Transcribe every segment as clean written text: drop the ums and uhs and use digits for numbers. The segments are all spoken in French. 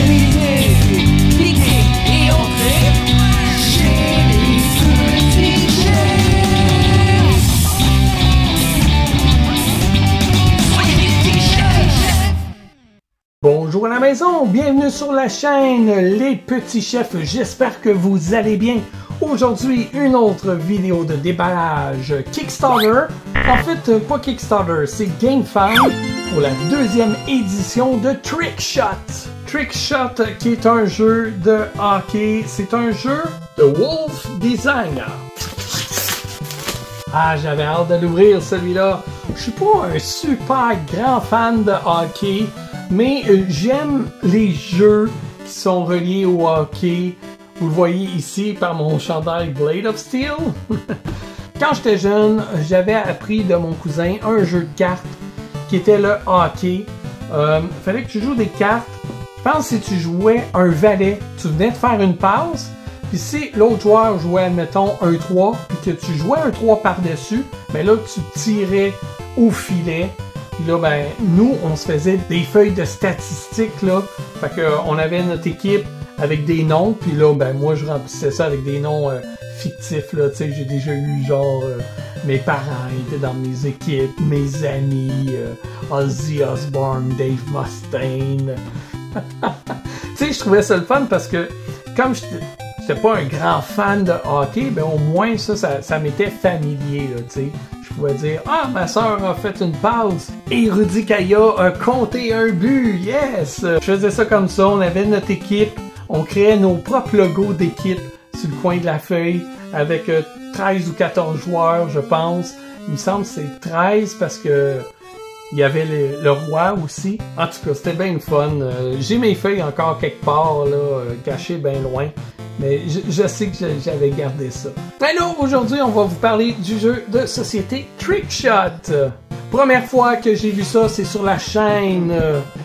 s'amuser, cliquer et entrer chez les petits chefs. Soyez les petits chefs. Bonjour à la maison, bienvenue sur la chaîne Les Petits Chefs, j'espère que vous allez bien. Aujourd'hui, une autre vidéo de déballage Kickstarter. En fait, pas Kickstarter, c'est GameFound pour la deuxième édition de Trick Shot. Trick Shot qui est un jeu de hockey, c'est un jeu de Wolf Designer. Ah, j'avais hâte de l'ouvrir celui-là. Je suis pas un super grand fan de hockey, mais j'aime les jeux qui sont reliés au hockey. Vous le voyez ici par mon chandail Blade of Steel. Quand j'étais jeune, j'avais appris de mon cousin un jeu de cartes qui était le hockey. Fallait que tu joues des cartes. Je pense que si tu jouais un valet, tu venais de faire une passe. Puis si l'autre joueur jouait, admettons, un 3, puis que tu jouais un 3 par-dessus, ben là, tu tirais au filet. Puis là, ben, nous, on se faisait des feuilles de statistiques, là. Fait qu'on avait notre équipe avec des noms, puis là, ben, moi, je remplissais ça avec des noms fictifs, là. Tu sais, j'ai déjà eu, genre, mes parents étaient dans mes équipes, mes amis, Ozzy Osbourne, Dave Mustaine. Tu sais, je trouvais ça le fun parce que, comme j'étais pas un grand fan de hockey, ben, au moins, ça m'était familier, là, tu sais. Je pouvais dire, ah, ma soeur a fait une passe et Rudy Kaya a compté un but, yes! Je faisais ça comme ça, on avait notre équipe, on créait nos propres logos d'équipe sur le coin de la feuille avec 13 ou 14 joueurs, je pense. Il me semble que c'est 13 parce que il y avait le roi aussi. En tout cas, c'était bien fun. J'ai mes feuilles encore quelque part, là, cachées bien loin. Mais je sais que j'avais gardé ça. Alors, aujourd'hui, on va vous parler du jeu de société Trick Shot. Première fois que j'ai vu ça, c'est sur la chaîne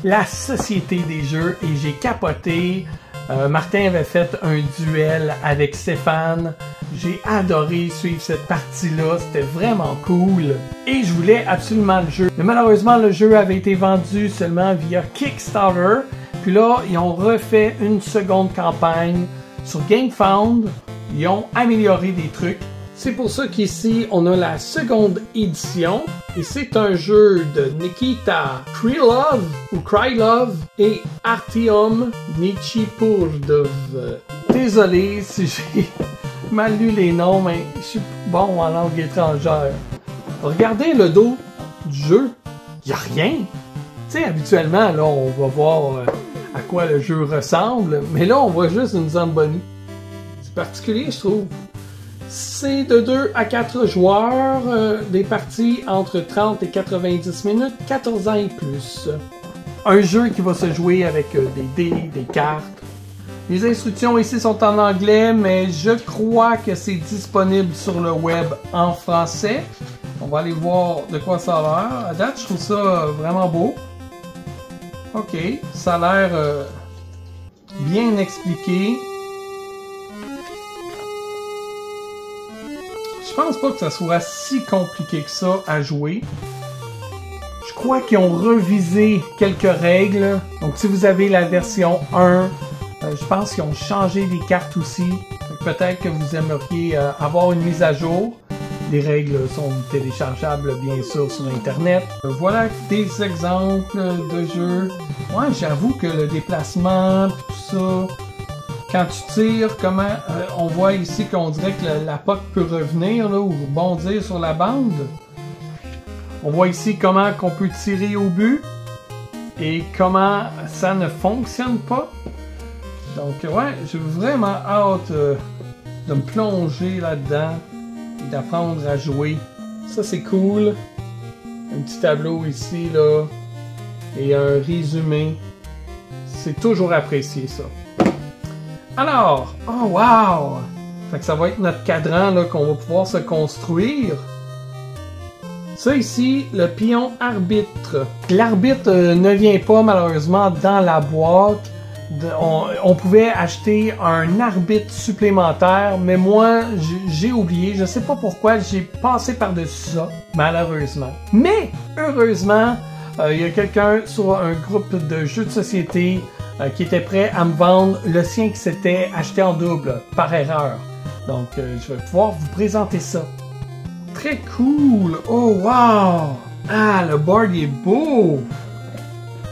La Société des Jeux et j'ai capoté. Martin avait fait un duel avec Stéphane. J'ai adoré suivre cette partie-là. C'était vraiment cool. Et je voulais absolument le jeu. Mais malheureusement, le jeu avait été vendu seulement via Kickstarter. Puis là, ils ont refait une seconde campagne sur GameFound. Ils ont amélioré des trucs. C'est pour ça qu'ici, on a la seconde édition. Et c'est un jeu de Nikita Krylov ou Krylov et Artyom Nichipurdov. Désolé si j'ai mal lu les noms, mais je suis bon en langue étrangère. Regardez le dos du jeu. Il n'y a rien. Tu sais, habituellement, là, on va voir à quoi le jeu ressemble. Mais là, on voit juste une Zamboni. C'est particulier, je trouve. C'est de 2 à 4 joueurs, des parties entre 30 et 90 minutes, 14 ans et plus. Un jeu qui va se jouer avec des dés, des cartes. Les instructions ici sont en anglais, mais je crois que c'est disponible sur le web en français. On va aller voir de quoi ça a l'air. À date, je trouve ça vraiment beau. Ok, ça a l'air bien expliqué. Je pense pas que ça soit si compliqué que ça à jouer. Je crois qu'ils ont revisé quelques règles. Donc si vous avez la version 1, je pense qu'ils ont changé les cartes aussi. Peut-être que vous aimeriez avoir une mise à jour. Les règles sont téléchargeables bien sûr sur internet. Voilà des exemples de jeux. Ouais, j'avoue que le déplacement, tout ça... Quand tu tires, comment on voit ici qu'on dirait que la puck peut revenir là, ou bondir sur la bande. On voit ici comment qu'on peut tirer au but et comment ça ne fonctionne pas. Donc ouais, j'ai vraiment hâte de me plonger là-dedans et d'apprendre à jouer. Ça c'est cool. Un petit tableau ici là et un résumé. C'est toujours apprécié ça. Alors, oh wow! Fait que ça va être notre cadran là qu'on va pouvoir se construire. Ça ici, le pion arbitre. L'arbitre ne vient pas malheureusement dans la boîte. On pouvait acheter un arbitre supplémentaire, mais moi j'ai oublié, je sais pas pourquoi, j'ai passé par-dessus ça, malheureusement. Mais, heureusement, il y a quelqu'un sur un groupe de jeux de société qui était prêt à me vendre le sien qui s'était acheté en double, par erreur. Donc, je vais pouvoir vous présenter ça. Très cool! Oh, wow! Ah, le board, il est beau!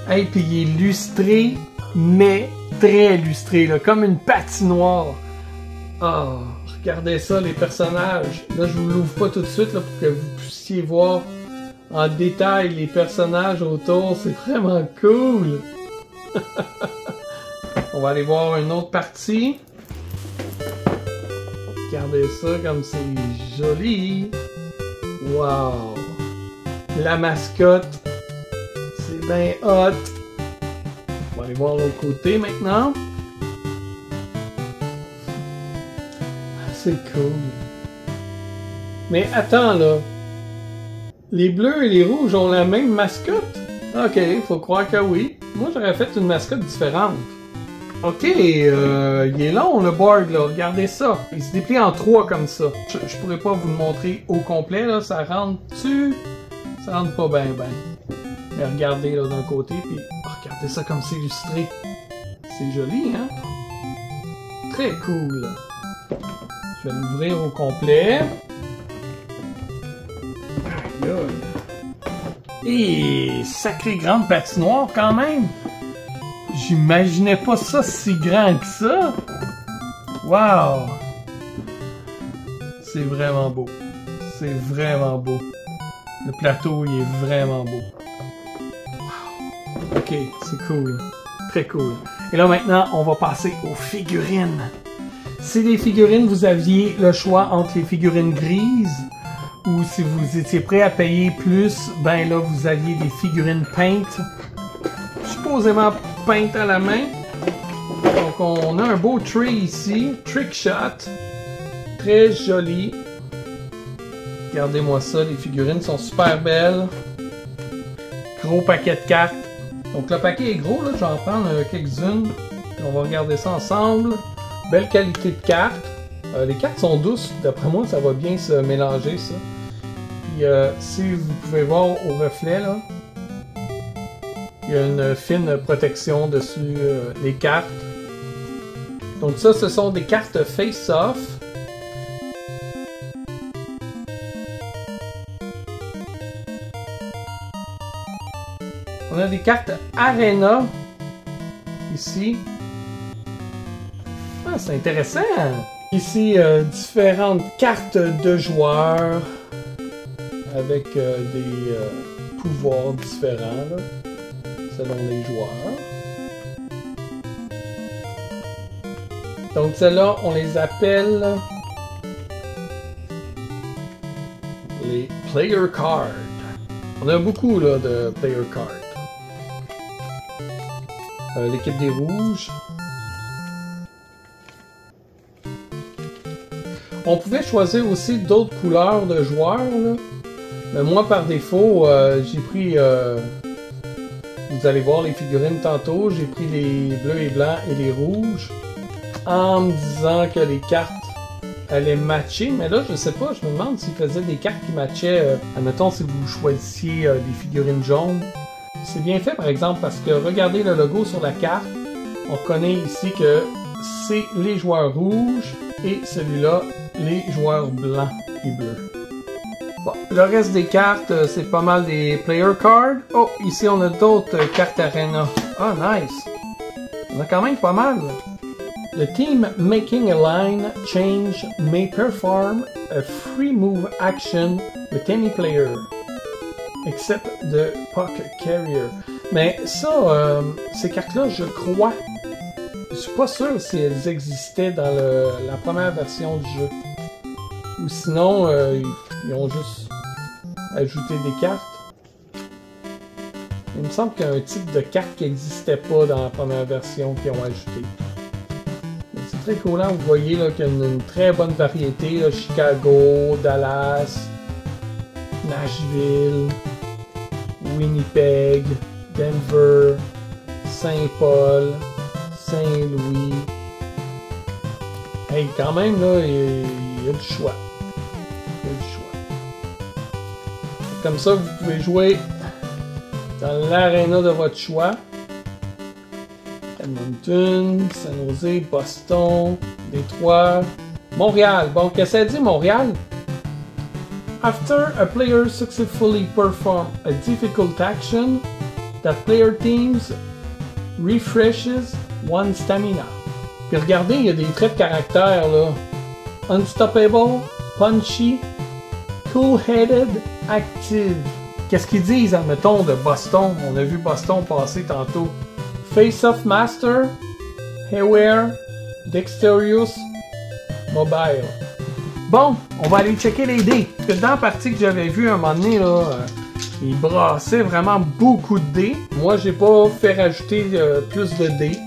Hey, puis il est lustré, mais très lustré, là, comme une patinoire. Oh, regardez ça, les personnages. Là, je vous l'ouvre pas tout de suite, là, pour que vous puissiez voir en détail les personnages autour. C'est vraiment cool! On va aller voir une autre partie. Regardez ça comme c'est joli. Wow! La mascotte. C'est bien hot. On va aller voir l'autre côté maintenant. C'est cool. Mais attends là. Les bleus et les rouges ont la même mascotte? Ok, faut croire que oui. Moi j'aurais fait une mascotte différente. Ok, il est long le board là, regardez ça. Il se déplie en 3 comme ça. Je pourrais pas vous le montrer au complet là, ça rentre-tu? Ça rentre pas bien. Mais regardez là d'un côté, puis regardez ça comme c'est illustré. C'est joli, hein? Très cool. Je vais l'ouvrir au complet. Aïe aïe. Et sacrée grande patinoire quand même. J'imaginais pas ça si grand que ça. Wow! C'est vraiment beau. C'est vraiment beau. Le plateau, il est vraiment beau. Wow. Ok, c'est cool. Très cool. Et là maintenant, on va passer aux figurines. Si les figurines, vous aviez le choix entre les figurines grises ou si vous étiez prêt à payer plus, ben là, vous aviez des figurines peintes. Supposément peintes à la main. Donc, on a un beau tray ici. Trick shot. Très joli. Regardez-moi ça, les figurines sont super belles. Gros paquet de cartes. Donc, le paquet est gros, là. Je vais en prendre quelques-unes. On va regarder ça ensemble. Belle qualité de cartes. Les cartes sont douces. D'après moi, ça va bien se mélanger, ça. Puis, si vous pouvez voir au reflet, là, il y a une fine protection dessus les cartes. Donc ça, ce sont des cartes face-off. On a des cartes Arena ici. Ah, c'est intéressant! Ici, différentes cartes de joueurs avec des pouvoirs différents là, selon les joueurs. Donc celles-là, on les appelle les Player Cards. On a beaucoup là, de Player Cards. L'équipe des rouges. On pouvait choisir aussi d'autres couleurs de joueurs, là. Mais moi, par défaut, j'ai pris... vous allez voir les figurines tantôt. J'ai pris les bleus et blancs et les rouges. En me disant que les cartes allaient matcher. Mais là, je sais pas. Je me demande s'ils faisaient des cartes qui matchaient. Admettons, si vous choisissiez des figurines jaunes. C'est bien fait, par exemple, parce que regardez le logo sur la carte. On reconnaît ici que c'est les joueurs rouges et celui-là, les joueurs blancs et bleus. Bon, le reste des cartes, c'est pas mal des player cards. Oh, ici on a d'autres cartes Arena. Ah, nice! On a quand même pas mal. The team making a line change may perform a free move action with any player, except the puck carrier. Mais ça, ces cartes-là, je crois, je suis pas sûr si elles existaient dans la première version du jeu. Ou sinon, ils ont juste ajouté des cartes. Il me semble qu'il y a un type de carte qui n'existait pas dans la première version qu'ils ont ajouté. C'est très cool, hein? Vous voyez là, qu'il y a une très bonne variété. Là, Chicago, Dallas, Nashville, Winnipeg, Denver, Saint-Paul, Saint-Louis. Hey, quand même, là, il y a du choix. Il y a du choix. Comme ça, vous pouvez jouer dans l'aréna de votre choix Edmonton, San Jose, Boston, Détroit, Montréal. Bon, qu'est-ce que ça dit, Montréal? After a player successfully performs a difficult action, that player teams refreshes one stamina. Puis regardez, il y a des traits de caractère là. Unstoppable, punchy, cool-headed, active. Qu'est-ce qu'ils disent, admettons, de Boston? On a vu Boston passer tantôt. Face-off master, aware, dexterous, mobile. Bon, on va aller checker les dés. Parce que dans la partie que j'avais vue un moment donné, là, il brassait vraiment beaucoup de dés. Moi, j'ai pas fait rajouter plus de dés.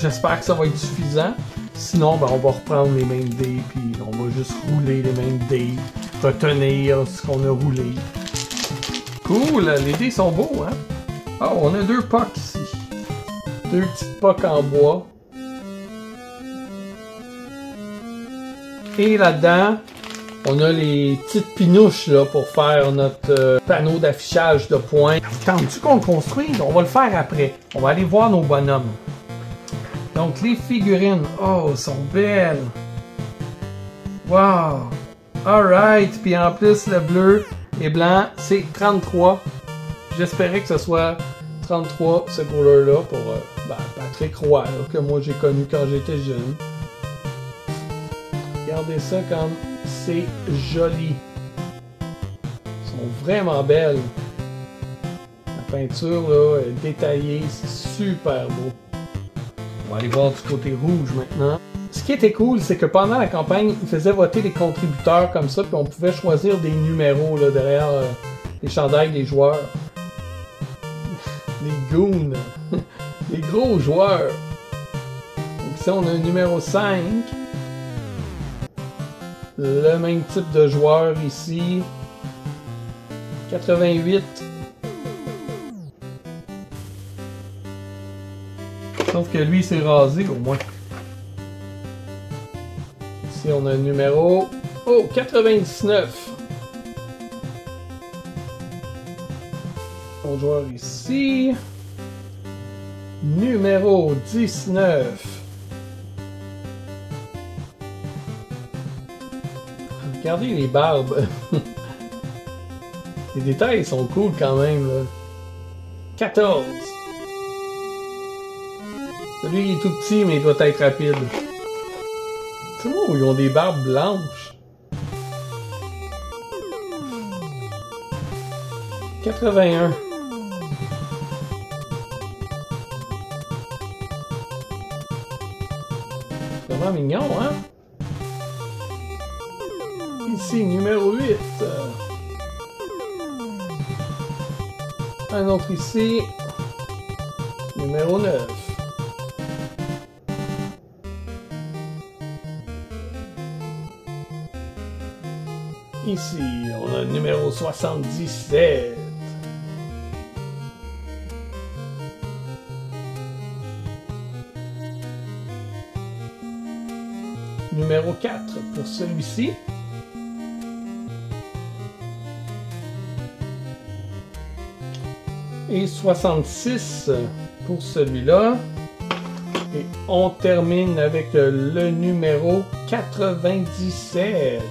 J'espère que ça va être suffisant. Sinon, ben, on va reprendre les mêmes dés, puis on va juste rouler les mêmes dés, retenir ce qu'on a roulé. Cool, les dés sont beaux, hein? Oh, on a 2 pucks ici. 2 petites pucks en bois. Et là-dedans, on a les petites pinouches là, pour faire notre panneau d'affichage de points. Tentes-tu qu'on le construise? On va le faire après. On va aller voir nos bonhommes. Donc, les figurines. Oh, elles sont belles. Wow. Alright. Puis en plus, le bleu et blanc, c'est 33. J'espérais que ce soit 33, ce couleur-là, pour Patrick Roy, là, que moi j'ai connu quand j'étais jeune. Regardez ça comme c'est joli. Elles sont vraiment belles. La peinture là, est détaillée, c'est super beau. On va aller voir du côté rouge maintenant. Ce qui était cool, c'est que pendant la campagne, ils faisaient voter les contributeurs comme ça, puis on pouvait choisir des numéros là, derrière les chandails des joueurs. Les goons. Les gros joueurs. Donc ici, on a un numéro 5. Le même type de joueur ici. 88. Sauf que lui, s'est rasé au moins. Ici, on a un numéro... Oh, 99. Autre joueur ici. Numéro 19. Regardez les barbes. Les détails sont cool quand même, là. 14. Celui il est tout petit, mais il doit être rapide. C'est moi où ils ont des barbes blanches. 81. C'est vraiment mignon, hein? Ici, numéro 8. Un autre ici. Numéro 9. Ici, on a le numéro 77. Numéro 4 pour celui-ci. Et 66 pour celui-là. Et on termine avec le numéro 97.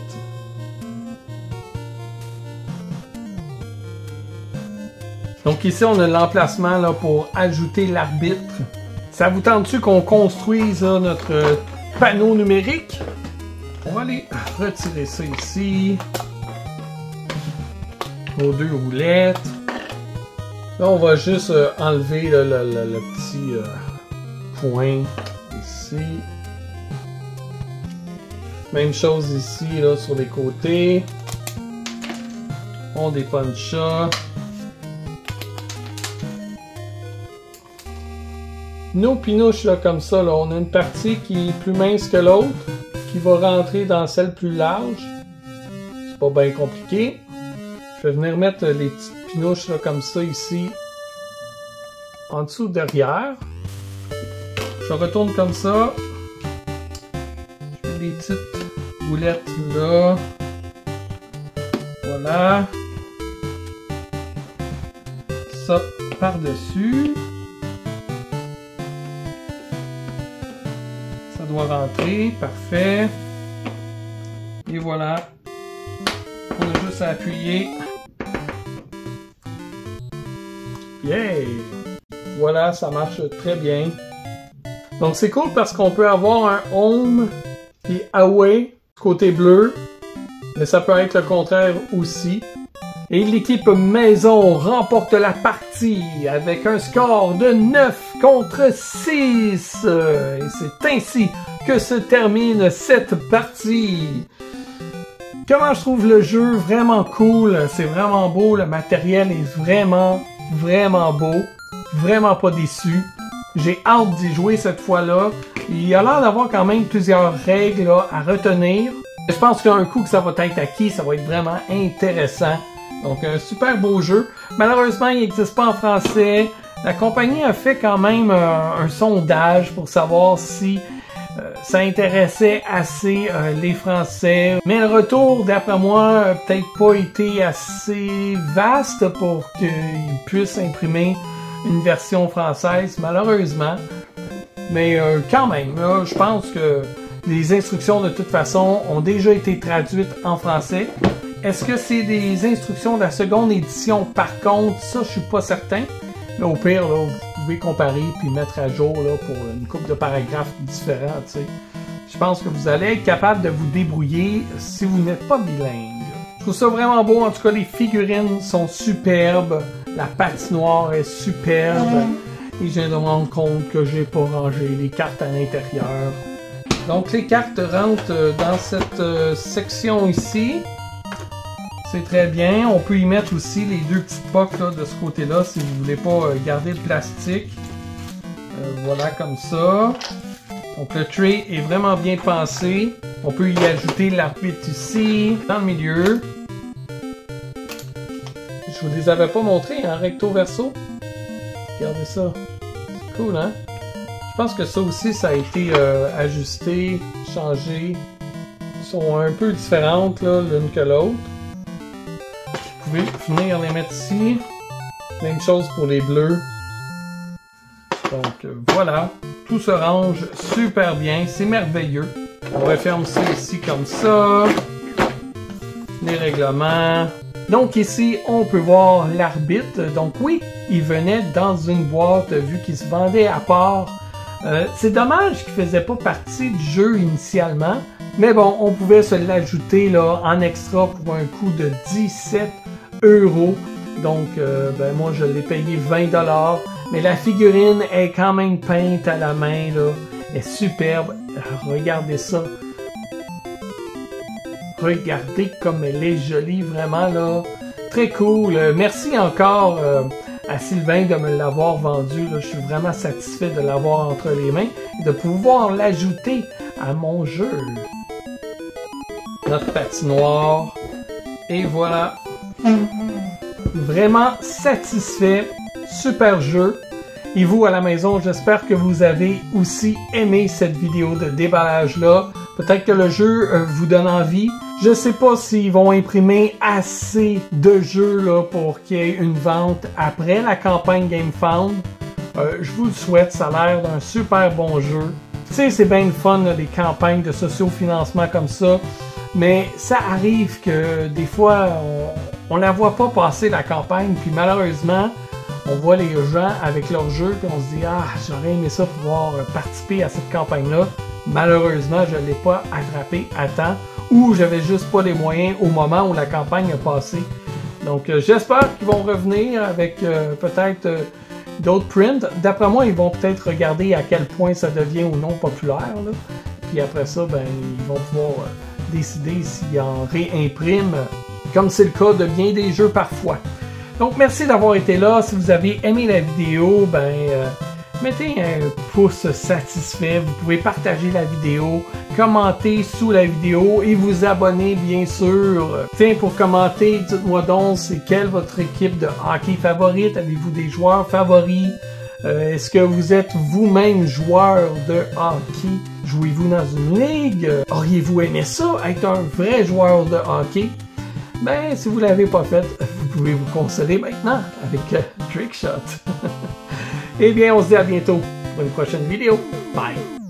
Donc ici, on a l'emplacement là, pour ajouter l'arbitre. Ça vous tente-tu qu'on construise là, notre panneau numérique? On va aller retirer ça ici. Nos 2 roulettes. Là, on va juste enlever là, le petit point ici. Même chose ici, là, sur les côtés. On dépunche ça. Nos pinouches, là, comme ça, là, on a une partie qui est plus mince que l'autre, qui va rentrer dans celle plus large. C'est pas bien compliqué. Je vais venir mettre les petites pinouches, là, comme ça, ici, en dessous, derrière. Je retourne comme ça. Je mets des petites boulettes là. Voilà. Ça par-dessus. Ça doit rentrer, parfait. Et voilà. On a juste à appuyer. Yay! Voilà, ça marche très bien. Donc c'est cool parce qu'on peut avoir un home et away côté bleu, mais ça peut être le contraire aussi. Et l'équipe maison remporte la partie avec un score de 9 contre 6. Et c'est ainsi que se termine cette partie. Comment je trouve le jeu? Vraiment cool, c'est vraiment beau, le matériel est vraiment beau, vraiment pas déçu. J'ai hâte d'y jouer cette fois-là. Il a l'air d'avoir quand même plusieurs règles là, à retenir. Je pense qu'un coup que ça va être acquis, ça va être vraiment intéressant. Donc un super beau jeu. Malheureusement, il n'existe pas en français. La compagnie a fait quand même un sondage pour savoir si ça intéressait assez les Français. Mais le retour, d'après moi, a peut-être pas été assez vaste pour qu'ils puissent imprimer une version française, malheureusement. Mais quand même, là, je pense que les instructions, de toute façon, ont déjà été traduites en français. Est-ce que c'est des instructions de la seconde édition? Par contre, ça, je suis pas certain. Mais au pire, là, vous pouvez comparer puis mettre à jour là, pour une couple de paragraphes différents. T'sais. Je pense que vous allez être capable de vous débrouiller si vous n'êtes pas bilingue. Je trouve ça vraiment beau. En tout cas, les figurines sont superbes. La patinoire est superbe. Et je viens de me rendre compte que j'ai pas rangé les cartes à l'intérieur. Donc, les cartes rentrent dans cette section ici. C'est très bien. On peut y mettre aussi les deux petites pocs là, de ce côté-là si vous voulez pas garder le plastique. Voilà comme ça. Donc le tray est vraiment bien pensé. On peut y ajouter l'arbitre ici, dans le milieu. Je vous les avais pas montrés en recto verso. Regardez ça. C'est cool, hein? Je pense que ça aussi, ça a été ajusté, changé. Ils sont un peu différentes l'une que l'autre. Vous pouvez venir les mettre ici. Même chose pour les bleus. Donc voilà, tout se range super bien, c'est merveilleux. On referme ça ici comme ça. Les règlements. Donc ici, on peut voir l'arbitre. Donc oui, il venait dans une boîte vu qu'il se vendait à part. C'est dommage qu'il faisait pas partie du jeu initialement. Mais bon, on pouvait se l'ajouter là en extra pour un coût de 17 €. Donc, ben moi, je l'ai payé 20 $. Mais la figurine est quand même peinte à la main, là. Elle est superbe. Regardez ça. Regardez comme elle est jolie, vraiment, là. Très cool. Merci encore à Sylvain de me l'avoir vendu. Là. Je suis vraiment satisfait de l'avoir entre les mains et de pouvoir l'ajouter à mon jeu. Notre patinoire. Et voilà. Vraiment satisfait. Super jeu. Et vous à la maison, j'espère que vous avez aussi aimé cette vidéo de déballage-là. Peut-être que le jeu vous donne envie. Je sais pas s'ils vont imprimer assez de jeux là, pour qu'il y ait une vente après la campagne GameFound. Je vous le souhaite, ça a l'air d'un super bon jeu. Tu sais, c'est bien le fun, là, les campagnes de sociofinancement comme ça. Mais ça arrive que des fois, on la voit pas passer la campagne, puis malheureusement, on voit les gens avec leur jeu, puis on se dit « Ah, j'aurais aimé ça pouvoir participer à cette campagne-là. » Malheureusement, je ne l'ai pas attrapé à temps, ou j'avais juste pas les moyens au moment où la campagne a passé. Donc, j'espère qu'ils vont revenir avec peut-être d'autres prints. D'après moi, ils vont peut-être regarder à quel point ça devient ou non populaire. Là. Puis après ça, ben, ils vont pouvoir décider s'ils en réimpriment, comme c'est le cas de bien des jeux parfois. Donc, merci d'avoir été là. Si vous avez aimé la vidéo, ben, mettez un pouce satisfait. Vous pouvez partager la vidéo, commenter sous la vidéo et vous abonner, bien sûr. Tiens, pour commenter, dites-moi donc, c'est quelle votre équipe de hockey favorite? Avez-vous des joueurs favoris? Est-ce que vous êtes vous-même joueur de hockey? Jouez-vous dans une ligue? Auriez-vous aimé ça, être un vrai joueur de hockey? Ben, si vous ne l'avez pas fait, vous pouvez vous consoler maintenant avec Trickshot. Eh bien, on se dit à bientôt pour une prochaine vidéo. Bye!